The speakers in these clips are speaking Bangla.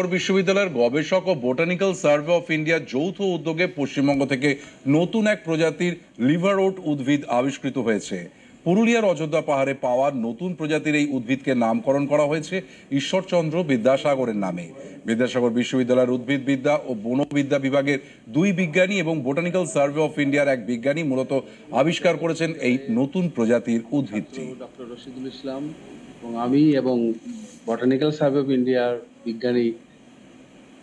বিশ্ববিদ্যালয়ের গবেষক ও বোটানিক্যাল সার্ভে অফ ইন্ডিয়া যৌথ উদ্যোগে পশ্চিমবঙ্গ থেকে নতুন এক প্রজাতির লিভারওট উদ্ভিদ আবিষ্কৃত হয়েছে। পুরুলিয়ার অযোধ্যা পাহাড়ে পাওয়া নতুন প্রজাতির এই উদ্ভিদকে নামকরণ করা হয়েছে ঈশ্বরচন্দ্র বিদ্যাসাগরের নামে। বিদ্যাসাগর বিশ্ববিদ্যালয়ের উদ্ভিদবিদ্যা ও বনবিদ্যা বিভাগের দুই বিজ্ঞানী এবং বোটানিক্যাল সার্ভে অফ ইন্ডিয়ার এক বিজ্ঞানী মূলত আবিষ্কার করেছেন এই নতুন প্রজাতির উদ্ভিদটি। ডক্টর রশিদুল ইসলাম এবং আমি এবং বটানিক্যাল সার্ভে অফ ইন্ডিয়ার বিজ্ঞানী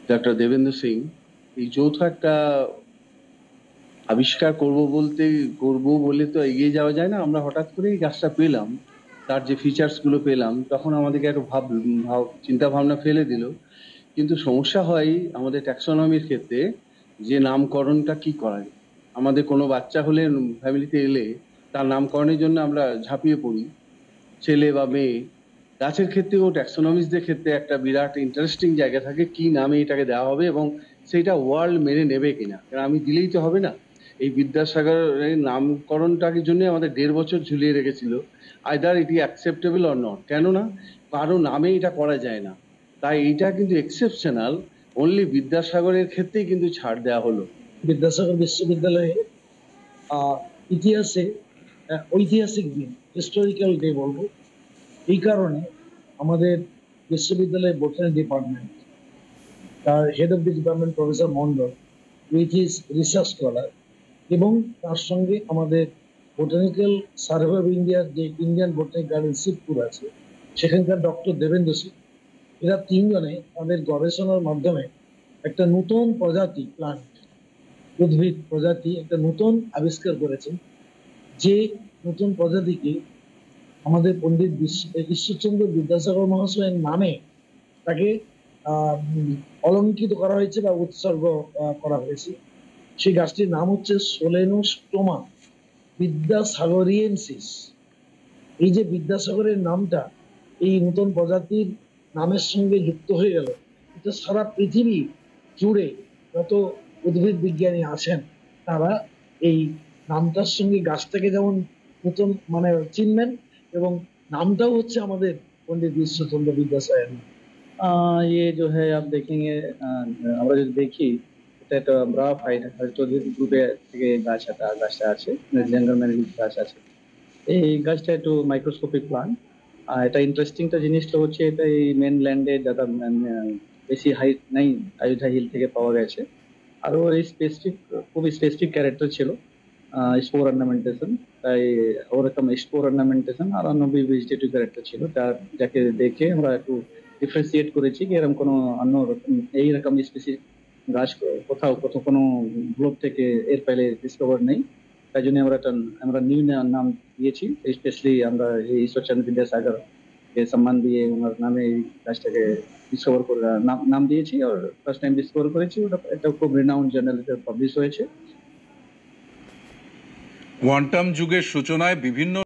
ডক্টর দেবেন্দ্র সিং এই যৌথ একটা আবিষ্কার করব বলে তো এগিয়ে যাওয়া যায় না। আমরা হঠাৎ করে এই গাছটা পেলাম, তার যে ফিচার্স গুলো পেলাম তখন আমাদেরকে একটা চিন্তা ভাবনা ফেলে দিল। কিন্তু সমস্যা হয় আমাদের ট্যাক্সোনমির ক্ষেত্রে যে নামকরণটা কি করা যায়। আমাদের কোনো বাচ্চা হলে ফ্যামিলিতে এলে তার নামকরণের জন্য আমরা ঝাঁপিয়ে পড়ি, ছেলে বা মেয়ে। গাছের ক্ষেত্রেও ট্যাক্সোনমিস্টদের ক্ষেত্রে একটা বিরাট ইন্টারেস্টিং জায়গা থাকে, কি নামে এটাকে দেওয়া হবে এবং সেটা ওয়ার্ল্ড মেনে নেবে কিনা। কারণ আমি দিলেই তো হবে না। এই বিদ্যাসাগরের নামকরণটার জন্য আমাদের 1.5 বছর ঝুলিয়ে রেখেছিল, either it acceptable or not. কেননা কারো নামে এটা করা যায় না, তাই এটা কিন্তু এক্সেপশনাল। অনলি বিদ্যাসাগরের ক্ষেত্রেই কিন্তু ছাড় দেওয়া হলো। বিদ্যাসাগর বিশ্ববিদ্যালয়ে ইতিহাসে ঐতিহাসিক দিন, হিস্টোরিক্যাল ডে বলবো। এই কারণে আমাদের বিশ্ববিদ্যালয়ের বোটানি ডিপার্টমেন্ট, তার head of the department professor Mondal with his research scholar, এবং তার সঙ্গে আমাদের বোটানিক্যাল সার্ভে অফ ইন্ডিয়ার যে ইন্ডিয়ান বোটানিক গার্ডেন শিবপুর আছে সেখানকার ডক্টর দেবেন্দ্র সিং, এরা তিনজনে তাদের গবেষণার মাধ্যমে একটা নতুন প্রজাতি প্লান্ট উদ্ভিদ প্রজাতি একটা নতুন আবিষ্কার করেছেন। যে নতুন প্রজাতিকে আমাদের পণ্ডিত ঈশ্বরচন্দ্র বিদ্যাসাগর মহাশয়ের নামে তাকে অলঙ্কিত করা হয়েছে বা উৎসর্গ করা হয়েছে। সেই গাছটির নাম হচ্ছে সোলেনোস্টোমা বিদ্যাসাগরিয়েন্সিস। এই যে বিদ্যাসাগরের নামটা এই নতুন প্রজাতির নামের সঙ্গে যুক্ত হয়ে গেল, এটা সারা পৃথিবী জুড়ে যত উদ্ভিদ বিজ্ঞানী আছেন তারা এই নামটার সঙ্গে গাছটাকে যেমন নতুন চিনবেন, এবং নামটাও হচ্ছে আমাদের पंडित ঈশ্বরচন্দ্র বিদ্যাসাগর। ये जो है आप देखेंगे, আমরা যদি দেখি এটা একটা ব্রা ফাইট গ্রুপে থেকে গাছটা আছে, জঙ্গল ম্যানেজমেন্ট গাছ আছে। এই গাছটা একটু মাইক্রোস্কোপিক প্লান্ট। এটা ইন্টারেস্টিংটা জিনিসটা হচ্ছে এটা এই মেনল্যান্ডে যারা বেশি হাইট নাই, অযোধ্যা হিল থেকে পাওয়া গেছে। আর ওর এই খুবই স্পেসিফিক ক্যারেক্টার ছিল স্পোর অর্নামেন্টেশন। তাই ওরকম স্পোর অর্নামেন্টেশন আর অন্য ভেজিটেটিভ ক্যারেক্টার ছিল, যাকে দেখে আমরা একটু ডিফারেন্সিয়েট করেছি কি এরকম কোনো অন্য এইরকম স্পেসিফিক গাছ কোথাও কোনো গ্লোব থেকে এর পেলে ডিসকভার নেই। তাই জন্য আমরা নিউ নাম দিয়েছি। স্পেশালি আমরা এই ঈশ্বরচন্দ্র বিদ্যাসাগর কে সম্মান দিয়ে ওনার নামে এই গাছটাকে ডিসকভার করে নাম দিয়েছি। আর ফার্স্ট টাইম ডিসকভার করেছি, ওটা একটা খুব রিনাউন্ড জার্নালে পাবলিশ হয়েছে। কোয়ান্টাম যুগের সূচনায় বিভিন্ন